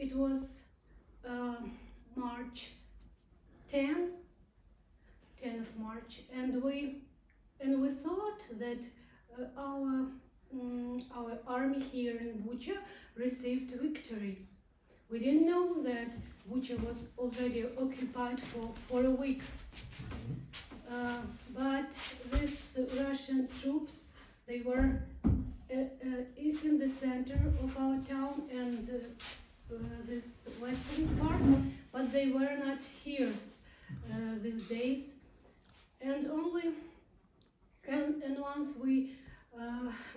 it was March 10, 10 of March, and we thought that our army here in Bucha received victory. We didn't know that Bucha was already occupied for a week. But these Russian troops, they were in the center of our town and this western part, but they were not here these days. And once we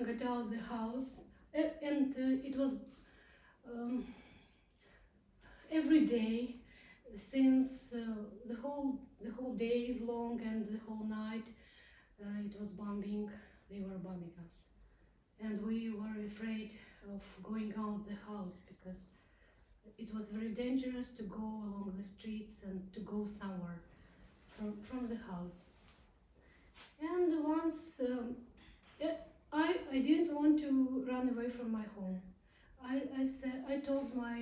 got out of the house, and it was every day since the whole day is long and the whole night it was bombing. They were bombing us, and we were afraid of going out of the house because it was very dangerous to go along the streets and to go somewhere from the house. And once I didn't want to run away from my home. I told my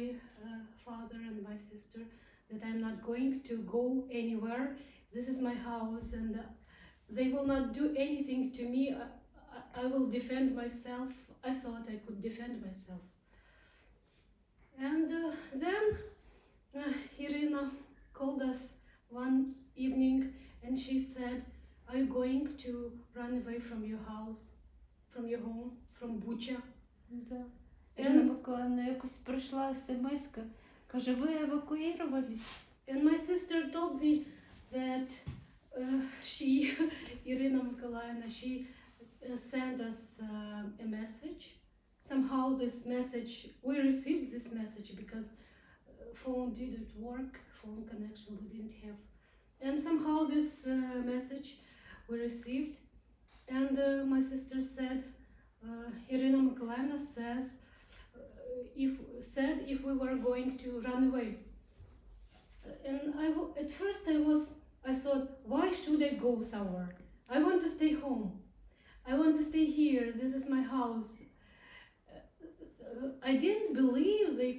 father and my sister that I'm not going to go anywhere. This is my house, and they will not do anything to me. I will defend myself. I thought I could defend myself. And then Irina called us one evening, and she said, "Are you going to run away from your house, from your home, from Bucha?" Да. Ірина Миколаївна, якось прийшла смс-ка, каже, ви евакуювались? And my sister told me that Irina Mykolaivna, she sent us a message. Somehow this message, we received this message because phone didn't work, phone connection we didn't have. And somehow this message we received, and my sister said, Irina Mykolaivna says, if we were going to run away. And at first I thought, why should I go somewhere? I want to stay home. I want to stay here. This is my house. I didn't believe they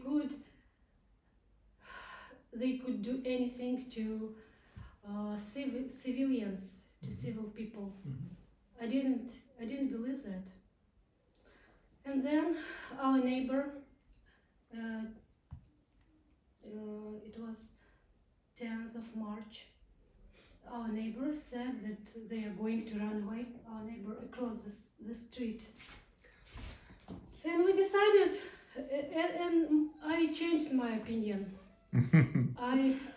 could do anything to civilians, to civil people. Mm-hmm. I didn't believe that. And then our neighbor, it was 10th of March, our neighbor said that they are going to run away, our neighbor across the street. And we decided, and I changed my opinion.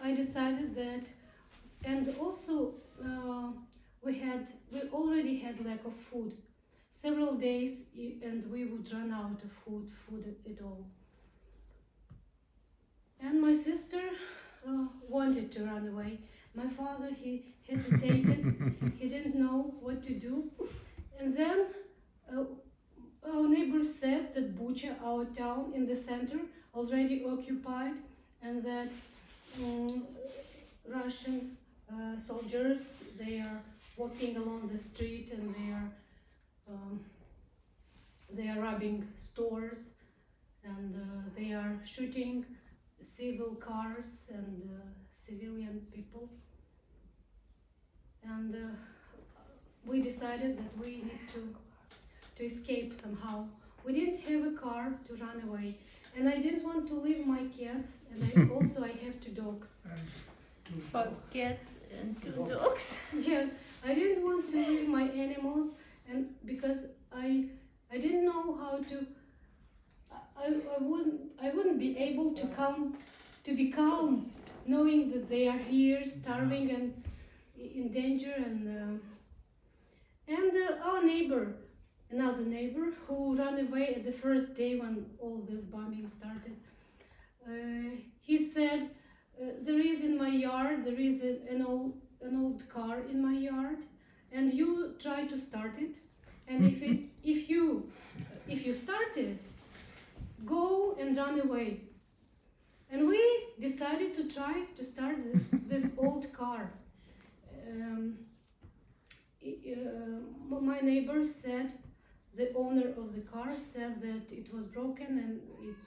I decided that, and also we already had lack of food. Several days, and we would run out of food at all. And my sister wanted to run away. My father, he hesitated. He didn't know what to do. And then our neighbor said that Bucha, our town in the center, already occupied, and that Russian soldiers, they are walking along the street and they are robbing stores, and they are shooting civil cars and civilian people. And we decided that we need to escape somehow. We didn't have a car to run away, and I didn't want to leave my cats, and I have 2 dogs. 5 cats and 2 dogs. Yeah, I didn't want to leave my animals, and because I didn't know how to. I wouldn't be able to be calm, knowing that they are here, starving and in danger. And our neighbor, another neighbor who ran away at the first day when all this bombing started, he said, there is in my yard, there is an old car in my yard, and you try to start it, and if you start it, go and run away. And we decided to try to start this old car. My neighbor said, the owner of the car said that it was broken and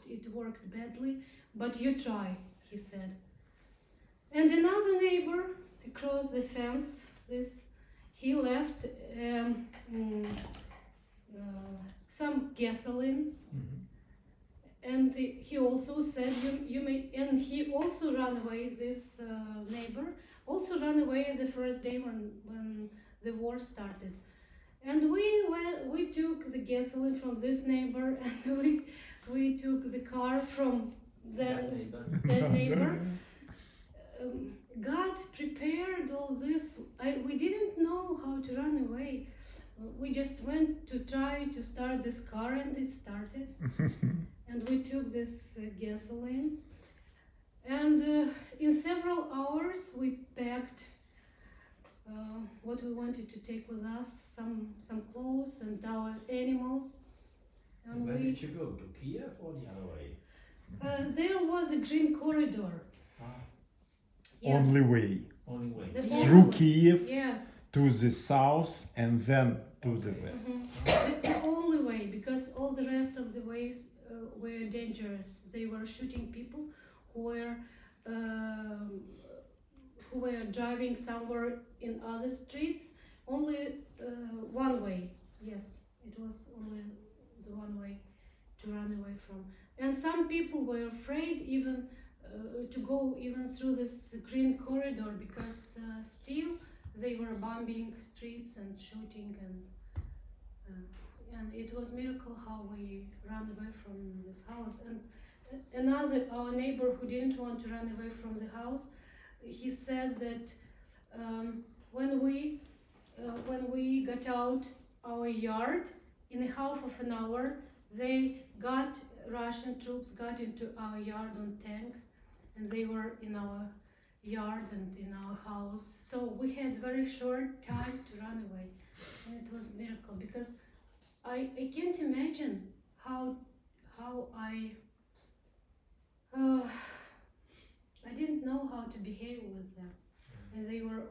it worked badly, but you try, he said. And another neighbor across the fence, he left some gasoline, and he also said you may, and he also ran away. This neighbor also ran away the first day when the war started. And we took the gasoline from this neighbor, and we took the car from that neighbor. God prepared all this. We didn't know how to run away. We just went to try to start this car, and it started. And we took this gasoline. And in several hours, we packed what we wanted to take with us, some clothes and our animals. And where did you go? To Kiev or the other way? There was a green corridor. Yes. Only way. Only way. Through Kiev Yes. to the south and then to the west. The only way, because all the rest of the ways were dangerous. They were shooting people who were driving somewhere in other streets. Only one way. Yes, it was only the one way to run away from. And some people were afraid even to go even through this green corridor, because still they were bombing streets and shooting, and it was miracle how we ran away from this house. And our neighbor who didn't want to run away from the house, he said that when we got out our yard, in a half of an hour, Russian troops got into our yard on tank, and they were in our yard and in our house. So we had very short time to run away, and it was a miracle, because I can't imagine how I didn't know how to behave with them, and they were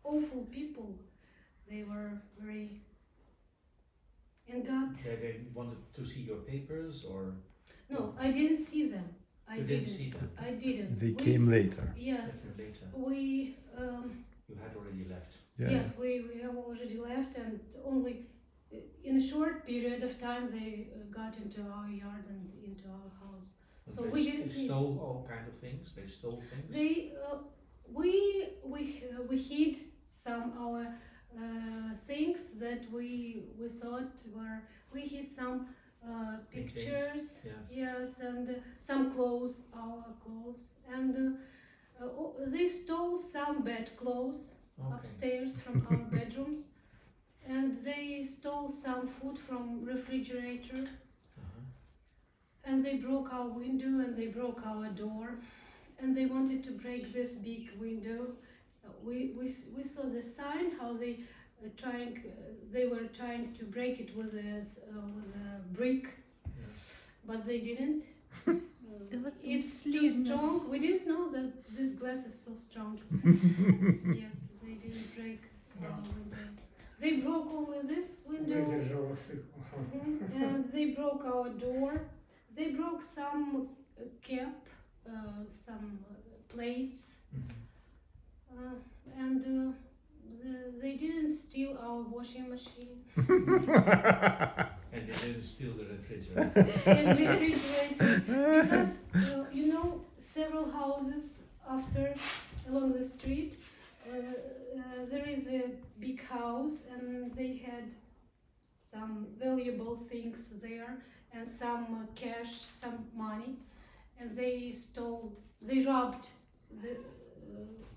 awful people. They were very, and God. They wanted to see your papers, or No, I didn't see them. I didn't see them. I didn't. They came later. Yes. later? We. You had already left. Yeah. Yes, we have already left, and only in a short period of time they got into our yard and into our house. And So they we didn't They need- stole all kind of things. They stole things. They we hid some our things that we thought were, we hid some Big things, pictures, yes. yes, and some clothes, our clothes, and they stole some bed clothes Okay. upstairs from our bedrooms, and they stole some food from refrigerator, and they broke our window and they broke our door, and they wanted to break this big window. We saw the sign how they were trying to break it with a brick, Yes. but they didn't. Вот It's too слизно. strong. We didn't know that this glass is so strong. Yes, they didn't break our window. They broke only this window, and they broke our door. They broke some cap, some plates, and they didn't steal our washing machine And they didn't steal the refrigerator. and refrigerator, because several houses along the street there is a big house, and they had some valuable things there and some cash, some money, and they robbed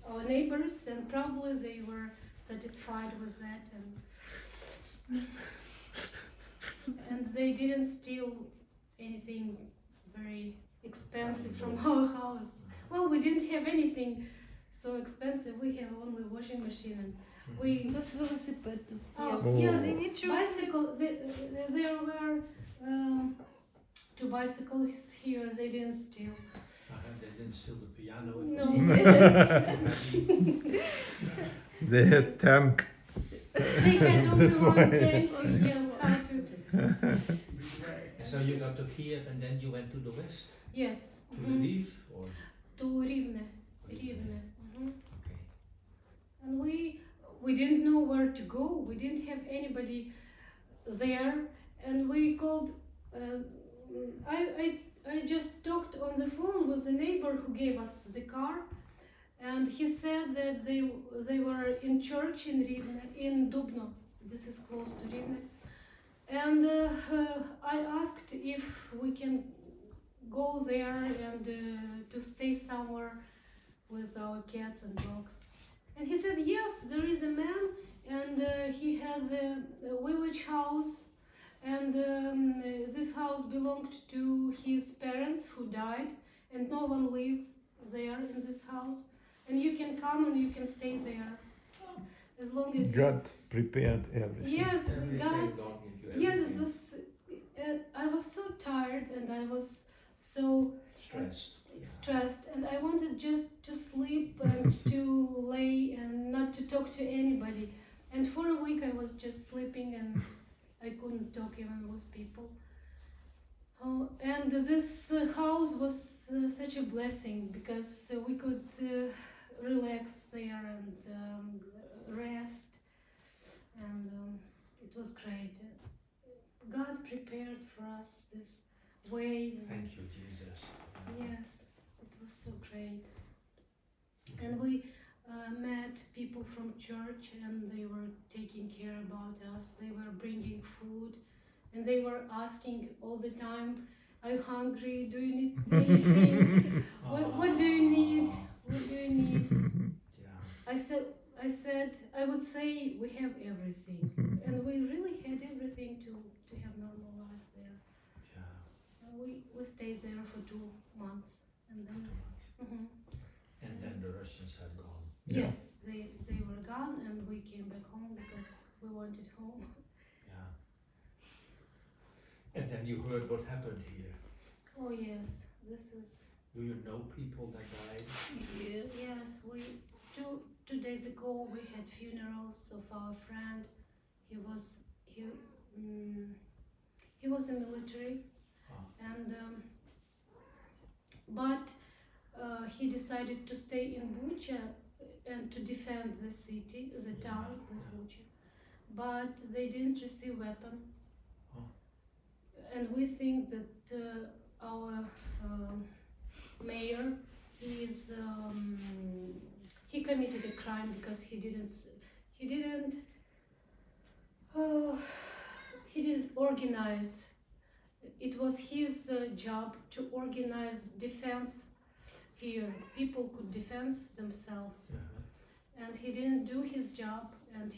our neighbors, and probably they were satisfied with that, and they didn't steal anything very expensive from our house. Well, we didn't have anything so expensive. We have only washing machine, and we У нас велосипед тут Oh, стояв. yes, І нічого. bicycle. There were 2 bicycles here. They didn't steal. They didn't steal the piano. No. They had tank. They had only That's one why. tank. Yes, how to And so you got to Kiev and then you went to the west, Yes. to Lviv, or? To Rivne. Rivne. Okay. And we didn't know where to go. We didn't have anybody there, and we called. I just talked on the phone with the neighbor who gave us the car, and he said that they were in church in Rivne, in Dubno. This is close to Rivne. And I asked if we can go there and to stay somewhere with our cats and dogs. And he said, yes, there is a man, and he has a village house, and this house belonged to his parents who died, and no one lives there in this house. And you can come and you can stay there as long as God prepared everything. Yes, Everything God. God gave you Yes, everything. it was. I was so tired and I was so stressed, and I wanted just to sleep and to lay and not to talk to anybody. And for a week I was just sleeping and I couldn't talk even with people. Oh, and this house was such a blessing because we could relax there and rest, and it was great. God prepared for us this way. Thank you, Jesus. Yes, it was so great. And we met people from church, and they were taking care about us. They were bringing food, and they were asking all the time, "Are you hungry? Do you need anything? What do you need? What do you need?" Yeah. I said, I would say we have everything, and we really had everything to have normal life there. Yeah. And we stayed there for 2 months, and then. Mhm. And then the Russians had gone. Yes, they were gone, and we came back home because we wanted home. Yeah. And then you heard what happened here. Oh yes, this is. Do you know people that died? Yes, we 2 days ago we had funerals of our friend. He was in military, and but he decided to stay in Bucha and to defend the city, the town, this Bucha. But they didn't receive weapon, and we think that our mayor, he committed a crime because he didn't organize. It was his job to organize defense here. People could defend themselves, and he didn't do his job. And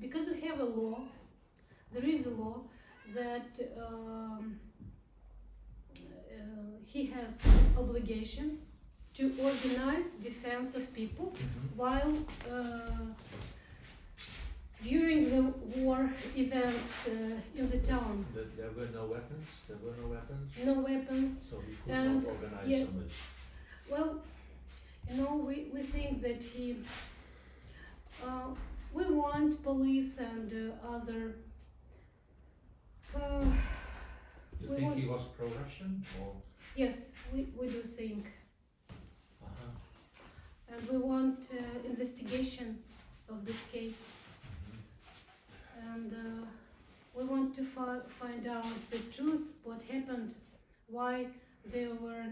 because we have a law, there is a law that he has obligation to organize defense of people while during the war events in the town. There were no weapons? There were no weapons? No weapons. So he could not organize so much? Well, we think that we want police and other. You think he was pro-Russian? Or? Yes, we do think. And we want investigation of this case. And we want to find out the truth, what happened, why they were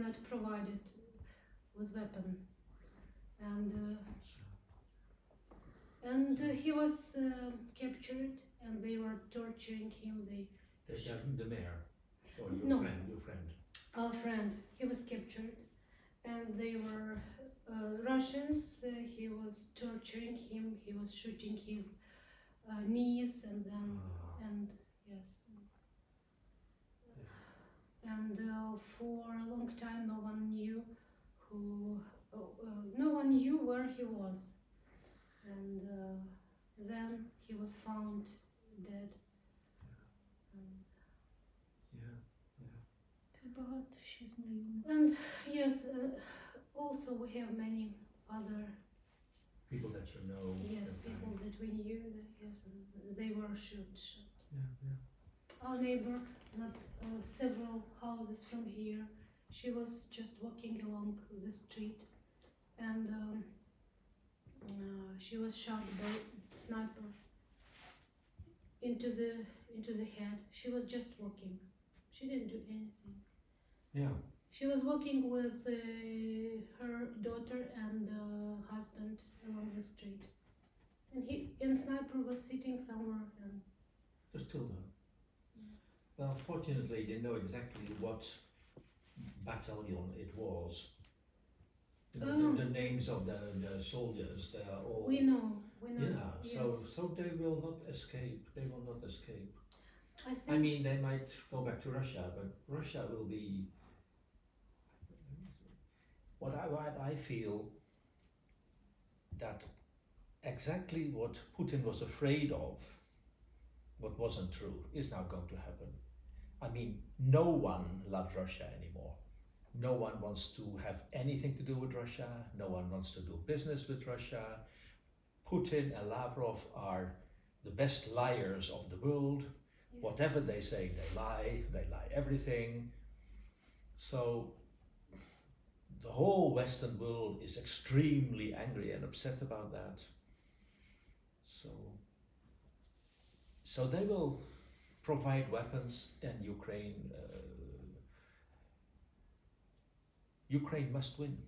not provided with weapon. And he was captured, and they were torturing him. The mayor? Or No. Your friend? Our friend, he was captured, and they were Russians. He was torturing him. He was shooting his knees, and then and yes, and for a long time no one knew where he was, and then he was found dead. And yes, also we have many other People that you know. Yes, that people kind. that we knew. Yes, and they were shot. Yeah. Our neighbor, not several houses from here, she was just walking along the street, and she was shot by sniper into the head. She was just walking. She didn't do anything. Yeah. She was walking with her daughter and husband along the street, and sniper was sitting somewhere. And They're still there. Well, fortunately, they know exactly what battalion it was. You know, the names of the soldiers, they are all. we know. Yeah, Yes. so they will not escape. They will not escape. I think. I mean, they might go back to Russia, but Russia will be. What I feel that exactly what Putin was afraid of, what wasn't true, is now going to happen. I mean, no one loves Russia anymore. No one wants to have anything to do with Russia. No one wants to do business with Russia. Putin and Lavrov are the best liars of the world. Yes. Whatever they say, they lie everything. So the whole Western world is extremely angry and upset about that. So they will provide weapons, and Ukraine must win.